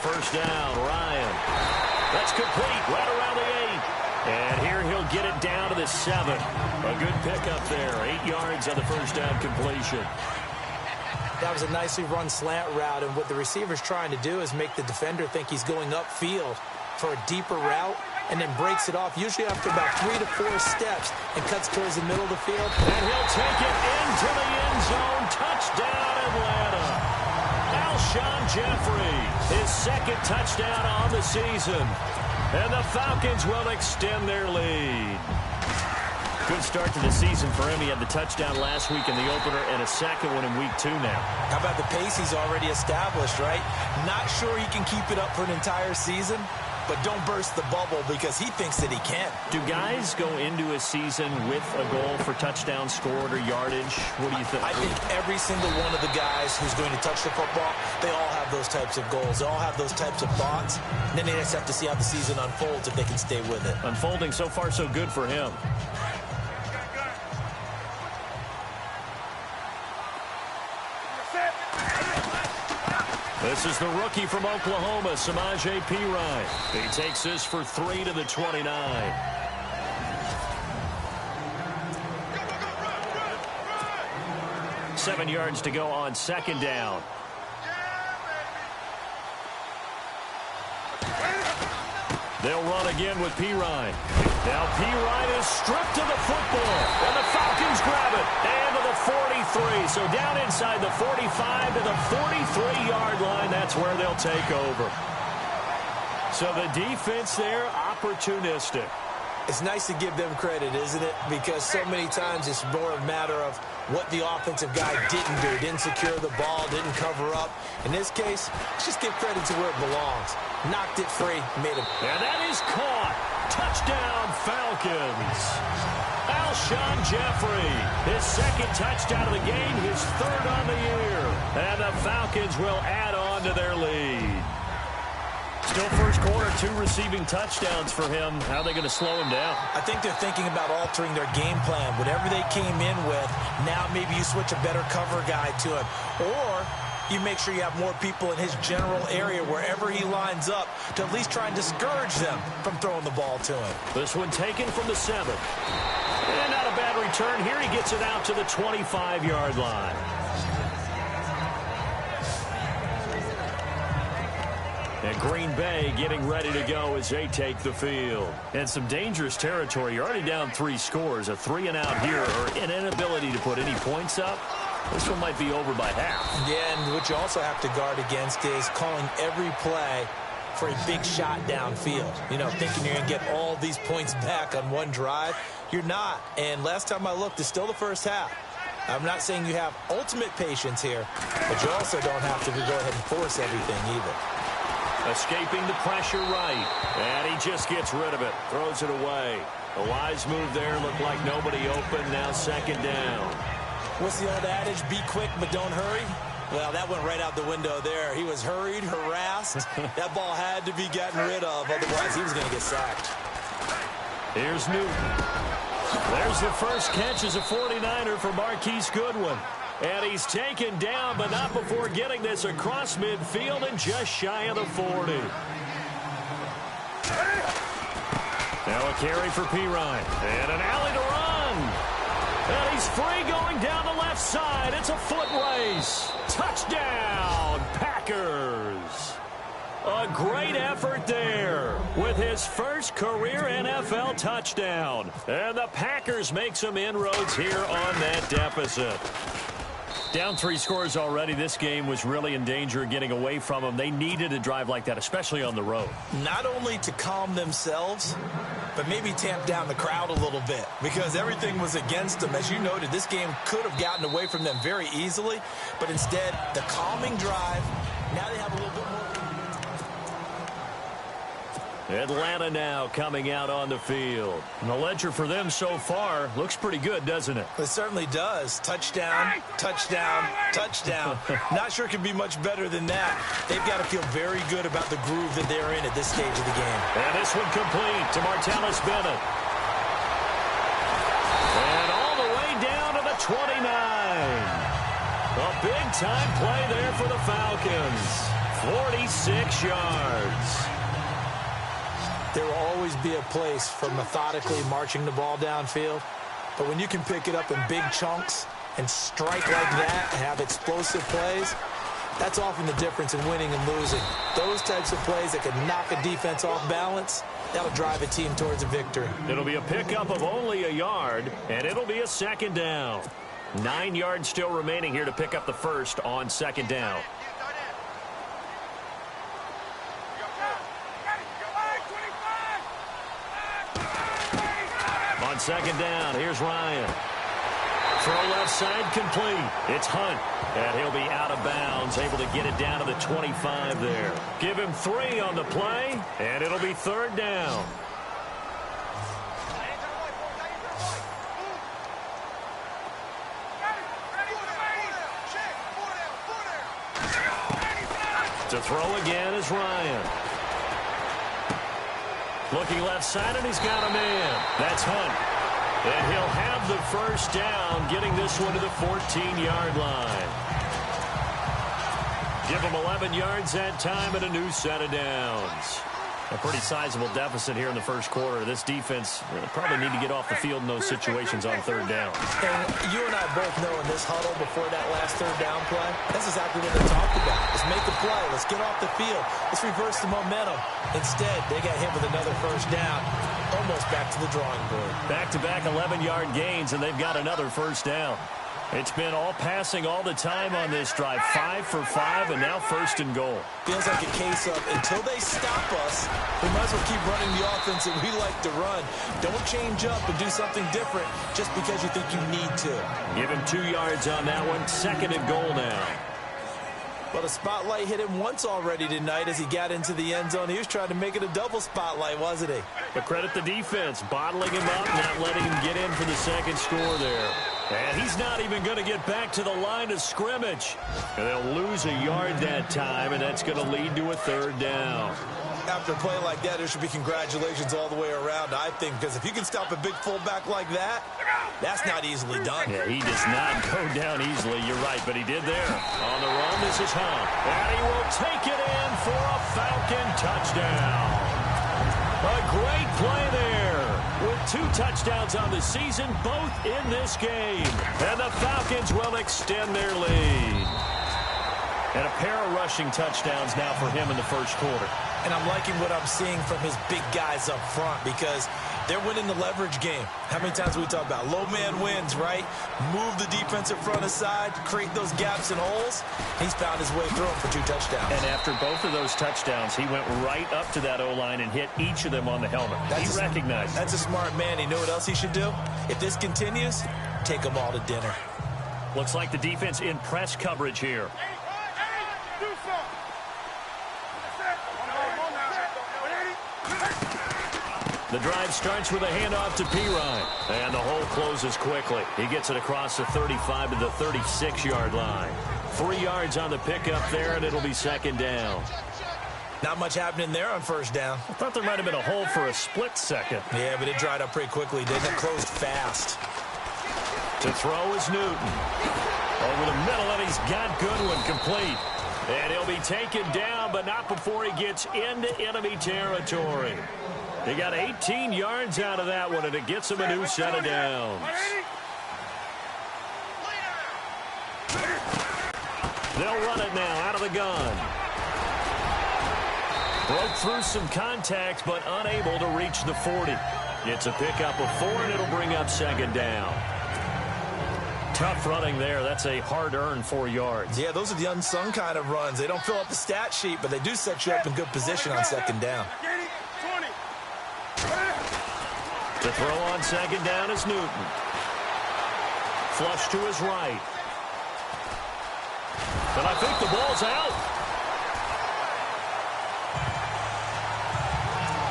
first down. Ryan. That's complete right around the 8. And here he'll get it down to the 7. A good pickup there. 8 yards on the first down completion. That was a nicely run slant route, and what the receiver's trying to do is make the defender think he's going upfield for a deeper route, and then breaks it off, usually after about 3 to 4 steps, and cuts towards the middle of the field. And he'll take it into the end zone. Touchdown, Atlanta. Alshon Jeffrey, his second touchdown on the season. And the Falcons will extend their lead. Good start to the season for him. He had the touchdown last week in the opener and a second one in week 2 now. How about the pace he's already established, right? Not sure he can keep it up for an entire season, but don't burst the bubble because he thinks that he can. Do guys go into a season with a goal for touchdown scored or yardage? What do you think? I think every single one of the guys who's going to touch the football, they all have those types of goals. They all have those types of thoughts. And then they just have to see how the season unfolds if they can stay with it. Unfolding so far so good for him. This is the rookie from Oklahoma, Samaje Perine. He takes this for 3 to the 29. Seven yards to go on second down. They'll run again with Perine. Now Perine is stripped of the football, and the Falcons grab it. And to the 43. So down inside the 45 to the 43-yard line. That's where they'll take over. So the defense there, opportunistic. It's nice to give them credit, isn't it? Because so many times it's more a matter of what the offensive guy didn't do. Didn't secure the ball, didn't cover up. In this case, let's just give credit to where it belongs. Knocked it free, made it. And that is caught. Touchdown, Falcons. Alshon Jeffrey, his second touchdown of the game, his third on the year. And the Falcons will add on to their lead. Still first quarter, 2 receiving touchdowns for him. How are they going to slow him down? I think they're thinking about altering their game plan. Whatever they came in with, now maybe you switch a better cover guy to him. Or you make sure you have more people in his general area wherever he lines up to at least try and discourage them from throwing the ball to him. This one taken from the 7. And not a bad return. Here he gets it out to the 25-yard line. And Green Bay getting ready to go as they take the field. And some dangerous territory. You're already down 3 scores. A 3-and-out here or an inability to put any points up. This one might be over by half. Yeah, and what you also have to guard against is calling every play for a big shot downfield. You know, thinking you're going to get all these points back on one drive. You're not. And last time I looked, it's still the first half. I'm not saying you have ultimate patience here, but you also don't have to go ahead and force everything either. Escaping the pressure right. And he just gets rid of it. Throws it away. A wise move there. Looked like nobody open. Now second down. What's the old adage? Be quick, but don't hurry. Well, that went right out the window there. He was hurried, harassed. That ball had to be gotten rid of. Otherwise, he was going to get sacked. Here's Newton. There's the first catch as a 49er for Marquise Goodwin. And he's taken down, but not before getting this across midfield and just shy of the 40. Now a carry for Perine. And an alley to run. And he's free going down the left side. It's a foot race. Touchdown, Packers. A great effort there with his first career NFL touchdown. And the Packers make some inroads here on that deficit. Down 3 scores already. This game was really in danger of getting away from them. They needed a drive like that, especially on the road. Not only to calm themselves, but maybe tamp down the crowd a little bit because everything was against them. As you noted, this game could have gotten away from them very easily, but instead, the calming drive, now they have a little bit more. Atlanta now coming out on the field. And the ledger for them so far looks pretty good, doesn't it? It certainly does. Touchdown, touchdown, touchdown. Not sure it can be much better than that. They've got to feel very good about the groove that they're in at this stage of the game. And this one complete to Martellus Bennett. And all the way down to the 29. A big-time play there for the Falcons. 46 yards. There will always be a place for methodically marching the ball downfield, but when you can pick it up in big chunks and strike like that and have explosive plays, that's often the difference in winning and losing. Those types of plays that can knock a defense off balance, that'll drive a team towards a victory. It'll be a pickup of only a yard, and it'll be a second down. 9 yards still remaining here to pick up the first on second down. On second down, here's Ryan. Throw left side complete. It's Hunt, and he'll be out of bounds, able to get it down to the 25 there. Give him 3 on the play, and it'll be third down. To throw again is Ryan. Looking left side, and he's got a man. That's Hunt. And he'll have the first down, getting this one to the 14-yard line. Give him 11 yards that time and a new set of downs. A pretty sizable deficit here in the first quarter. This defense probably need to get off the field in those situations on third down. And you and I both know in this huddle before that last third down play, that's exactly what they talked about. Let's make the play. Let's get off the field. Let's reverse the momentum. Instead, they got hit with another first down, almost back to the drawing board. Back-to-back 11-yard gains, and they've got another first down. It's been all passing all the time on this drive. 5 for 5, and now first and goal. Feels like a case of until they stop us, we might as well keep running the offense that we like to run. Don't change up and do something different just because you think you need to. Give him 2 yards on that one. Second and goal now. Well, the spotlight hit him once already tonight as he got into the end zone. He was trying to make it a double spotlight, wasn't he? But credit the defense, bottling him up, not letting him get in for the second score there. And he's not even going to get back to the line of scrimmage. And they'll lose a yard that time, and that's going to lead to a third down. After a play like that, there should be congratulations all the way around, I think, because if you can stop a big fullback like that, that's not easily done. Yeah, he does not go down easily, you're right, but he did there. On the run, this is Hunt, and he will take it in for a Falcon touchdown. A great play there, with 2 touchdowns on the season, both in this game. And the Falcons will extend their lead. And a pair of rushing touchdowns now for him in the first quarter. And I'm liking what I'm seeing from his big guys up front because they're winning the leverage game. How many times we talk about low man wins, right? Move the defensive front aside, create those gaps and holes. He's found his way through them for 2 touchdowns. And after both of those touchdowns, he went right up to that O-line and hit each of them on the helmet. He recognized it. That's a smart man. You know what else he should do? If this continues, take them all to dinner. Looks like the defense in press coverage here. The drive starts with a handoff to Pirine, and the hole closes quickly. He gets it across the 35 to the 36-yard line. 3 yards on the pickup there, and it'll be second down. Not much happening there on first down. I thought there might have been a hole for a split second. Yeah, but it dried up pretty quickly, didn't it? Closed fast. To throw is Newton. Over the middle, and he's got Goodwin complete. And he'll be taken down, but not before he gets into enemy territory. They got 18 yards out of that one, and it gets him a new set of downs. They'll run it now out of the gun. Broke through some contact, but unable to reach the 40. It's a pickup of 4, and it'll bring up second down. Tough running there. That's a hard-earned 4 yards. Yeah, those are the unsung kind of runs. They don't fill up the stat sheet, but they do set you up in good position on second down. To throw on second down is Newton. Flush to his right. And I think the ball's out.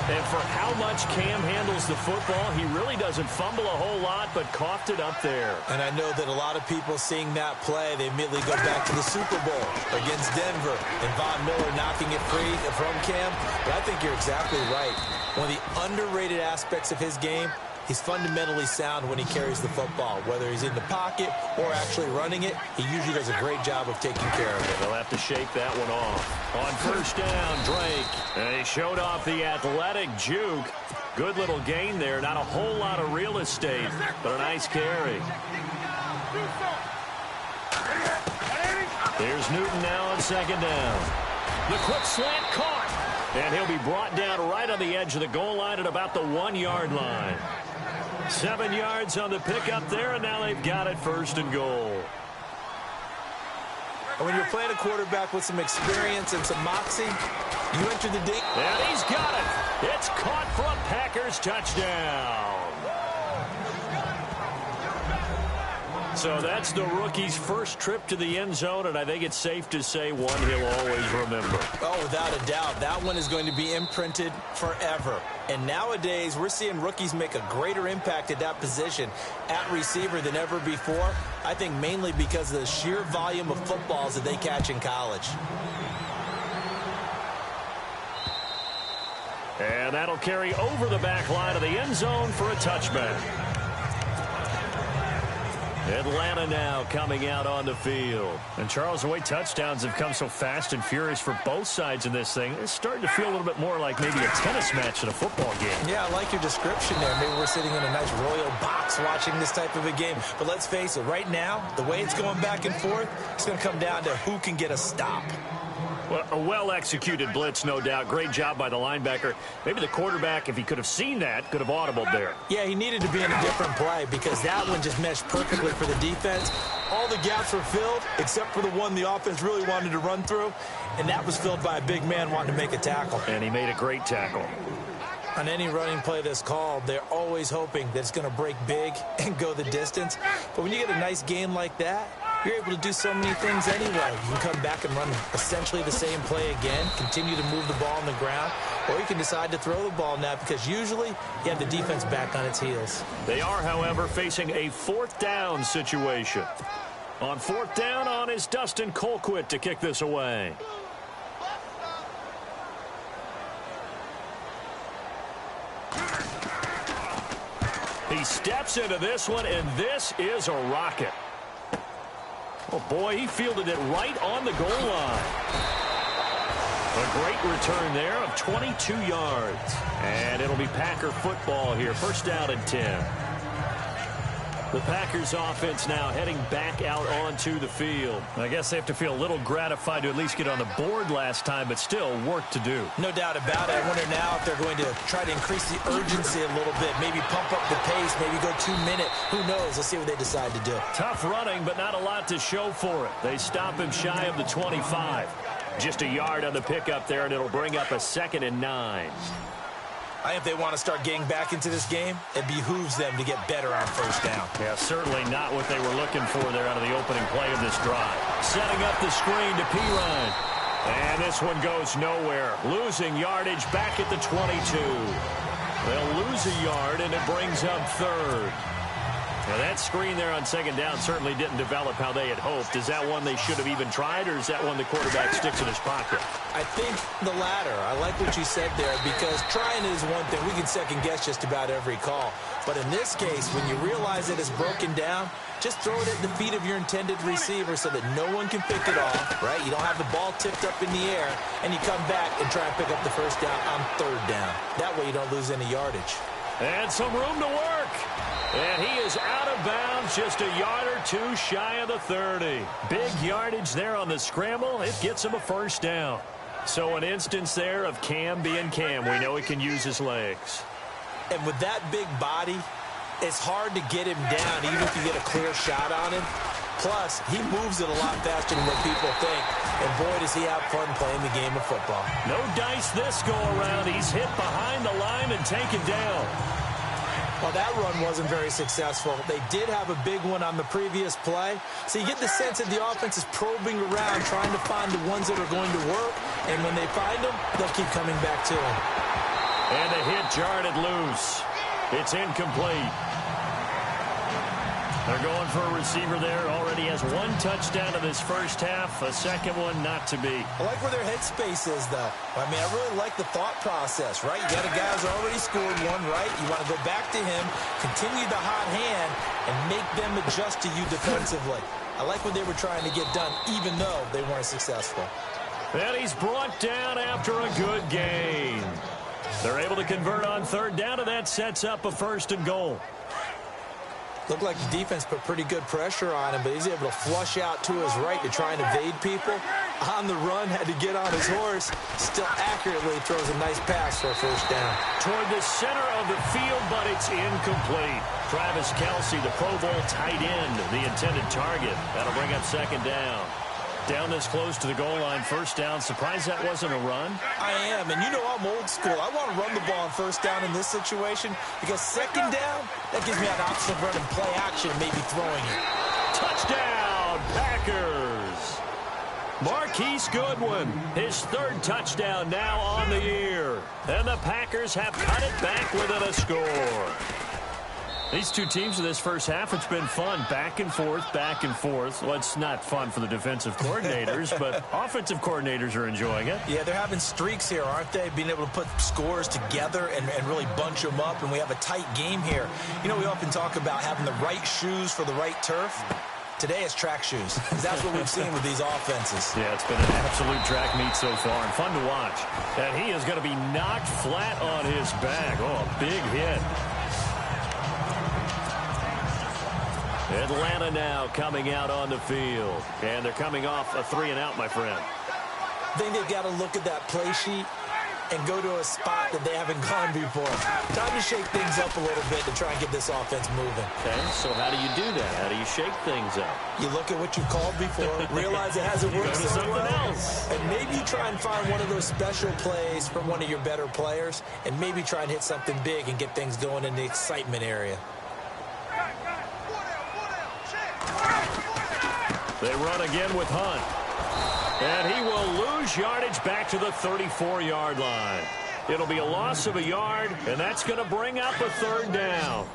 And for how much Cam handles the football, he really doesn't fumble a whole lot, but coughed it up there. And I know that a lot of people seeing that play, they immediately go back to the Super Bowl against Denver and Von Miller knocking it free from Cam. But I think you're exactly right. One of the underrated aspects of his game, He's fundamentally sound when he carries the football. Whether he's in the pocket or actually running it, he usually does a great job of taking care of it. They'll have to shake that one off. On first down, Drake. And he showed off the athletic juke. Good little gain there. Not a whole lot of real estate, but a nice carry. Here's Newton now on second down. The quick slant caught. And he'll be brought down right on the edge of the goal line at about the 1-yard line. 7 yards on the pickup there, and now they've got it first and goal. And when you're playing a quarterback with some experience and some moxie, you enter the dink. And he's got it. It's caught for a Packers touchdown. So that's the rookie's first trip to the end zone, and I think it's safe to say one he'll always remember. Oh, without a doubt. That one is going to be imprinted forever. And nowadays, we're seeing rookies make a greater impact at that position at receiver than ever before. I think mainly because of the sheer volume of footballs that they catch in college. And that'll carry over the back line of the end zone for a touchback. Atlanta now coming out on the field. And, Charles, the way touchdowns have come so fast and furious for both sides in this thing, it's starting to feel a little bit more like maybe a tennis match than a football game. Yeah, I like your description there. Maybe we're sitting in a nice royal box watching this type of a game. But let's face it, right now, the way it's going back and forth, it's going to come down to who can get a stop. Well, a well-executed blitz, no doubt. Great job by the linebacker. Maybe the quarterback, if he could have seen that, could have audibled there. Yeah, he needed to be in a different play because that one just meshed perfectly for the defense. All the gaps were filled except for the one the offense really wanted to run through, and that was filled by a big man wanting to make a tackle. And he made a great tackle. On any running play that's called, they're always hoping that it's going to break big and go the distance. But when you get a nice gain like that, you're able to do so many things anyway. You can come back and run essentially the same play again, continue to move the ball on the ground, or you can decide to throw the ball now because usually you have the defense back on its heels. They are, however, facing a fourth down situation. On fourth down on is Dustin Colquitt to kick this away. He steps into this one, and this is a rocket. Oh, boy, he fielded it right on the goal line. A great return there of 22 yards. And it'll be Packer football here. First down and 10. The Packers offense now heading back out onto the field. I guess they have to feel a little gratified to at least get on the board last time, but still work to do. No doubt about it. I wonder now if they're going to try to increase the urgency a little bit, maybe pump up the pace, maybe go 2 minute. Who knows? Let's see what they decide to do. Tough running, but not a lot to show for it. They stop him shy of the 25. Just a yard on the pickup there, and it'll bring up a 2nd and 9. I think if they want to start getting back into this game, it behooves them to get better on first down. Yeah, certainly not what they were looking for there out of the opening play of this drive. Setting up the screen to Pirine. And this one goes nowhere. Losing yardage back at the 22. They'll lose a yard, and it brings up 3rd. Now, that screen there on 2nd down certainly didn't develop how they had hoped. Is that one they should have even tried, or is that one the quarterback sticks in his pocket? I think the latter. I like what you said there because trying is one thing. We can second-guess just about every call. But in this case, when you realize that it's broken down, just throw it at the feet of your intended receiver so that no one can pick it off, right? You don't have the ball tipped up in the air, and you come back and try and pick up the first down on 3rd down. That way you don't lose any yardage. And some room to work. And he is out of bounds, just a yard or 2 shy of the 30. Big yardage there on the scramble. It gets him a first down. So an instance there of Cam being Cam. We know he can use his legs. And with that big body, it's hard to get him down even if you get a clear shot on him. Plus, he moves it a lot faster than what people think. And boy, does he have fun playing the game of football. No dice this go around. He's hit behind the line and taken down. Well, that run wasn't very successful. They did have a big one on the previous play. So you get the sense that the offense is probing around, trying to find the ones that are going to work. And when they find them, they'll keep coming back to him. And the hit jarred it loose. It's incomplete. They're going for a receiver there. Already has one touchdown in this first half. A second one not to be. I like where their headspace is, though. I mean, I really like the thought process, right? You got a guy who's already scored one, right? You want to go back to him, continue the hot hand, and make them adjust to you defensively. I like what they were trying to get done, even though they weren't successful. And he's brought down after a good gain. They're able to convert on third down, and that sets up a 1st and goal. Looked like the defense put pretty good pressure on him, but he's able to flush out to his right to try and evade people. On the run, had to get on his horse. Still accurately throws a nice pass for a 1st down. Toward the center of the field, but it's incomplete. Travis Kelce, the Pro Bowl tight end, the intended target. That'll bring up 2nd down. Down this close to the goal line, 1st down. Surprised that wasn't a run? I am, and you know I'm old school. I want to run the ball on 1st down in this situation because 2nd down, that gives me an option of running play action and maybe throwing it. Touchdown, Packers! Marquise Goodwin, his 3rd touchdown now on the year. And the Packers have cut it back within a score. These two teams in this first half, it's been fun. Back and forth, back and forth. Well, it's not fun for the defensive coordinators, but offensive coordinators are enjoying it. Yeah, they're having streaks here, aren't they? Being able to put scores together and really bunch them up, and we have a tight game here. You know, we often talk about having the right shoes for the right turf. Today it's track shoes. That's what we've seen with these offenses. Yeah, it's been an absolute track meet so far, and fun to watch. And he is going to be knocked flat on his back. Oh, a big hit. Atlanta now coming out on the field. And they're coming off a 3-and-out, my friend. I think they've got to look at that play sheet and go to a spot that they haven't gone before. Time to shake things up a little bit to try and get this offense moving. Okay, so how do you do that? How do you shake things up? You look at what you've called before, realize it hasn't worked so well, else. and maybe you try and find one of those special plays from one of your better players, and maybe try and hit something big and get things going in the excitement area. They run again with Hunt. And he will lose yardage back to the 34-yard line. It'll be a loss of a yard, and that's going to bring up a 3rd down.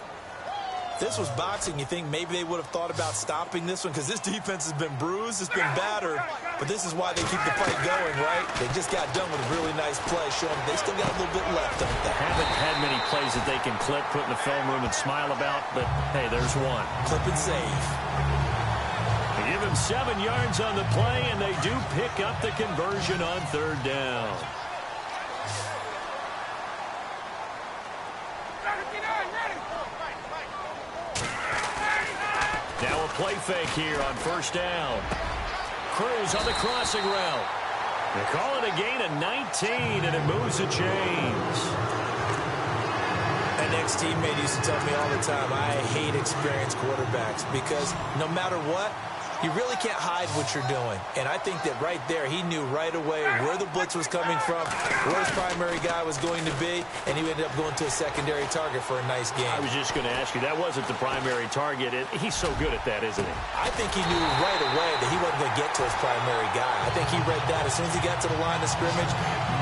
This was boxing. You think maybe they would have thought about stopping this one because this defense has been bruised, it's been battered, but this is why they keep the fight going, right? They just got done with a really nice play, showing they still got a little bit left, don't they? Haven't had many plays that they can clip, put in the film room, and smile about, but, hey, there's one. Clip and save. They give him 7 yards on the play, and they do pick up the conversion on 3rd down. Now a play fake here on 1st down. Cruz on the crossing route. They call it a gain of 19, and it moves the chains. An ex-teammate used to tell me all the time, I hate experienced quarterbacks because no matter what, you really can't hide what you're doing. And I think that right there, he knew right away where the blitz was coming from, where his primary guy was going to be, and he ended up going to a secondary target for a nice game. I was just going to ask you, that wasn't the primary target. He's so good at that, isn't he? I think he knew right away that he wasn't going to get to his primary guy. I think he read that as soon as he got to the line of scrimmage,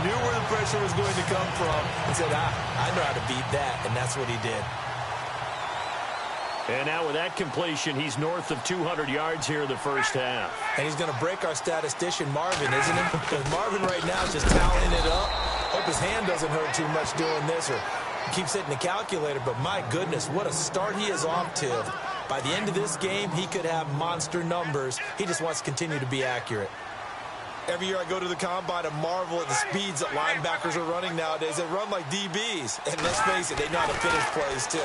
knew where the pressure was going to come from, and said, I know how to beat that, and that's what he did. And now with that completion, he's north of 200 yards here in the first half. And he's going to break our statistician, Marvin, isn't he? Because Marvin right now is just tallying it up. Hope his hand doesn't hurt too much doing this or keeps hitting the calculator. But my goodness, what a start he is off to. By the end of this game, he could have monster numbers. He just wants to continue to be accurate. Every year I go to the combine and marvel at the speeds that linebackers are running nowadays. They run like DBs. And let's face it, they know how to finish plays too.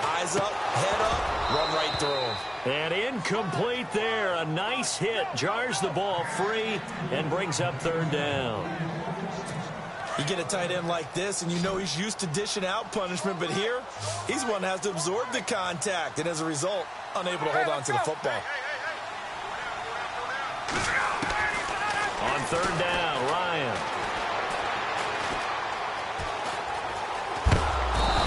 Eyes up, head up, run right through them. And incomplete there. A nice hit. Jars the ball free and brings up 3rd down. You get a tight end like this, and you know he's used to dishing out punishment. But here, he's one that has to absorb the contact. And as a result, unable to hold on to the football. On 3rd down, Ryan.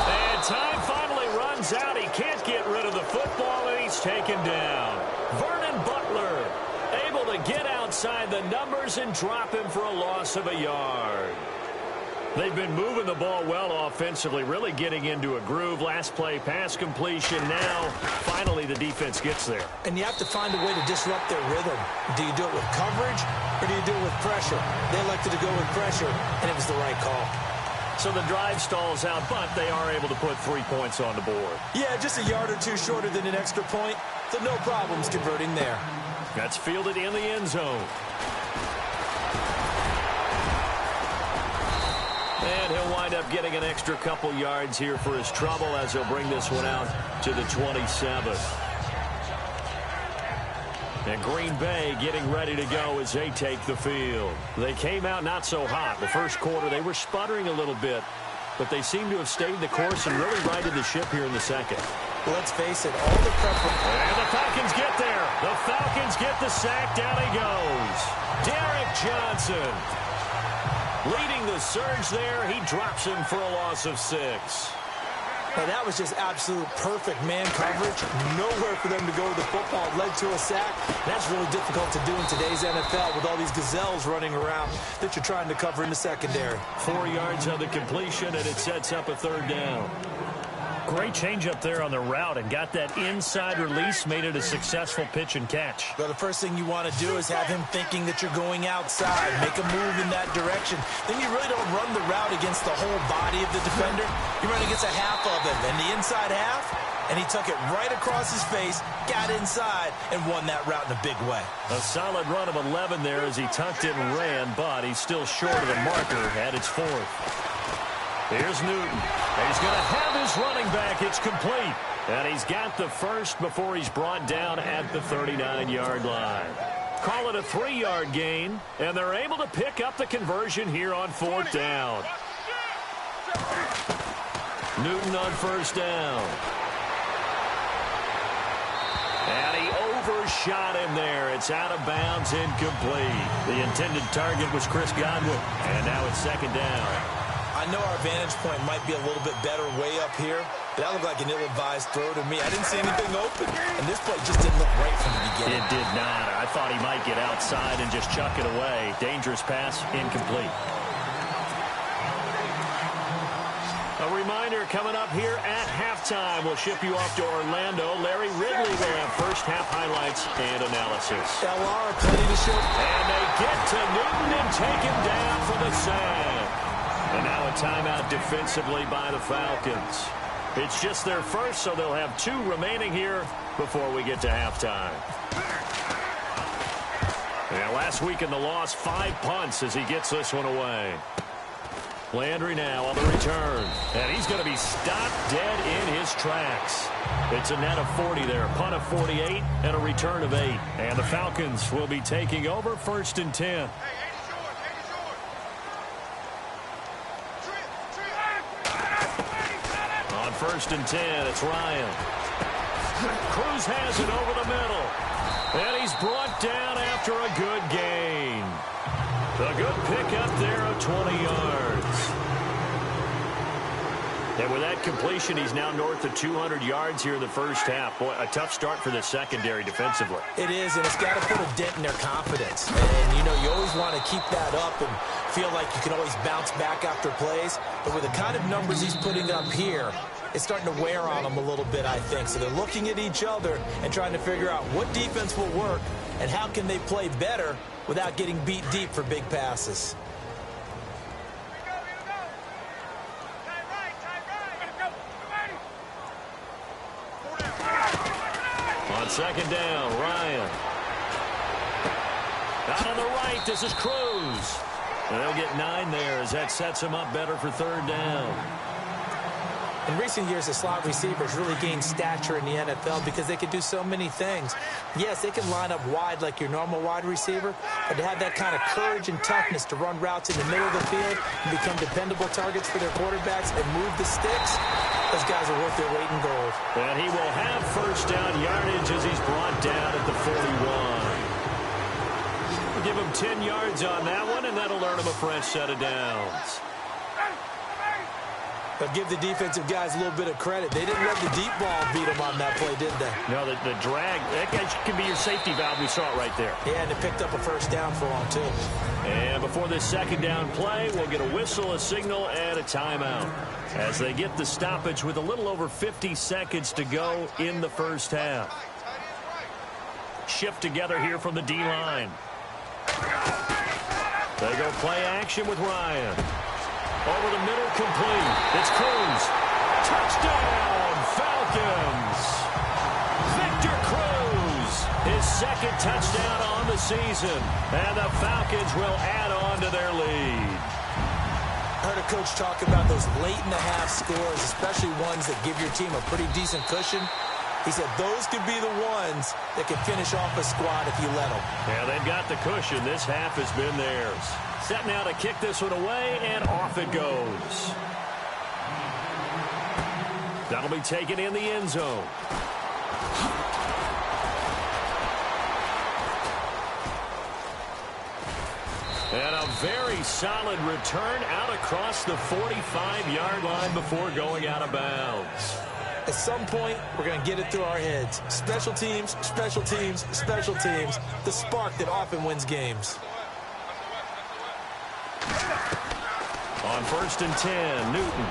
And time finally runs out. He can't get rid of the football, and he's taken down. Vernon Butler able to get outside the numbers and drop him for a loss of a yard. They've been moving the ball well offensively, really getting into a groove. Last play, pass completion. Now, finally, the defense gets there. And you have to find a way to disrupt their rhythm. Do you do it with coverage, or do you do it with pressure? They elected to go with pressure, and it was the right call. So the drive stalls out, but they are able to put 3 points on the board. Yeah, just a yard or two shorter than an extra point, so no problems converting there. That's fielded in the end zone. And he'll wind up getting an extra couple yards here for his trouble as he'll bring this one out to the 27. And Green Bay getting ready to go as they take the field. They came out not so hot. The first quarter, they were sputtering a little bit, but they seem to have stayed the course and really righted the ship here in the second. Well, let's face it, all the preparation. And the Falcons get there. The Falcons get the sack. Down he goes. Derek Johnson leading the surge there. He drops him for a loss of 6. Now, that was just absolute perfect man coverage. Nowhere for them to go with the football. It led to a sack. That's really difficult to do in today's NFL with all these gazelles running around that you're trying to cover in the secondary. 4 yards on the completion, and it sets up a 3rd down. Great change up there on the route and got that inside release, made it a successful pitch and catch. Well, the first thing you want to do is have him thinking that you're going outside, make a move in that direction. Then you really don't run the route against the whole body of the defender. You run against a half of him, and the inside half, and he took it right across his face, got inside, and won that route in a big way. A solid run of 11 there as he tucked it and ran, but he's still short of the marker at its 4th. Here's Newton. He's going to have his running back. It's complete. And he's got the first before he's brought down at the 39-yard line. Call it a 3-yard gain, and they're able to pick up the conversion here on 4th down. Newton on 1st down. And he overshot him there. It's out of bounds, incomplete. The intended target was Chris Godwin, and now it's 2nd down. I know our vantage point might be a little bit better way up here, but that looked like an ill-advised throw to me. I didn't see anything open, and this play just didn't look right from the beginning. It did not. I thought he might get outside and just chuck it away. Dangerous pass, incomplete. A reminder coming up here at halftime. We'll ship you off to Orlando. Larry Ridley will have first-half highlights and analysis. LR, plenty to show. And they get to Newton and take him down for the sack. And now a timeout defensively by the Falcons. It's just their first, so they'll have 2 remaining here before we get to halftime. And last week in the loss, 5 punts as he gets this one away. Landry now on the return. And he's going to be stopped dead in his tracks. It's a net of 40 there. Punt of 48 and a return of 8. And the Falcons will be taking over 1st and 10. On 1st and 10, it's Ryan. Cruz has it over the middle. And he's brought down after a good gain. A good pickup there of 20 yards. And with that completion, he's now north of 200 yards here in the first half. Boy, a tough start for the secondary defensively. It is, and it's got to put a dent in their confidence. And, you know, you always want to keep that up and feel like you can always bounce back after plays. But with the kind of numbers he's putting up here, it's starting to wear on them a little bit, I think. So they're looking at each other and trying to figure out what defense will work and how can they play better without getting beat deep for big passes. On 2nd down, Ryan. Out on the right, this is Cruz. And they'll get 9 there as that sets him up better for 3rd down. In recent years, the slot receivers really gained stature in the NFL because they can do so many things. Yes, they can line up wide like your normal wide receiver, but to have that kind of courage and toughness to run routes in the middle of the field and become dependable targets for their quarterbacks and move the sticks, those guys are worth their weight in gold. And he will have 1st down yardage as he's brought down at the 41. We'll give him 10 yards on that one, and that'll earn him a fresh set of downs. But give the defensive guys a little bit of credit. They didn't let the deep ball beat them on that play, did they? No, the drag, that guy can be your safety valve. We saw it right there. Yeah, and it picked up a first down for them, too. And before this second down play, we'll get a whistle, a signal, and a timeout as they get the stoppage with a little over 50 seconds to go in the first half. Shift together here from the D-line. They go play action with Ryan. Over the middle, complete. It's Cruz. Touchdown, Falcons. Victor Cruz, his second touchdown on the season. And the Falcons will add on to their lead. I heard a coach talk about those late-in-the-half scores, especially ones that give your team a pretty decent cushion. He said those could be the ones that can finish off a squad if you let them. Yeah, they've got the cushion. This half has been theirs. Set now to kick this one away, and off it goes. That'll be taken in the end zone. And a very solid return out across the 45-yard line before going out of bounds. At some point, we're going to get it through our heads. Special teams, special teams, special teams. The spark that often wins games. On 1st and 10, Newton.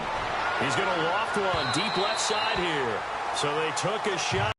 He's going to loft one deep left side here. So they took a shot.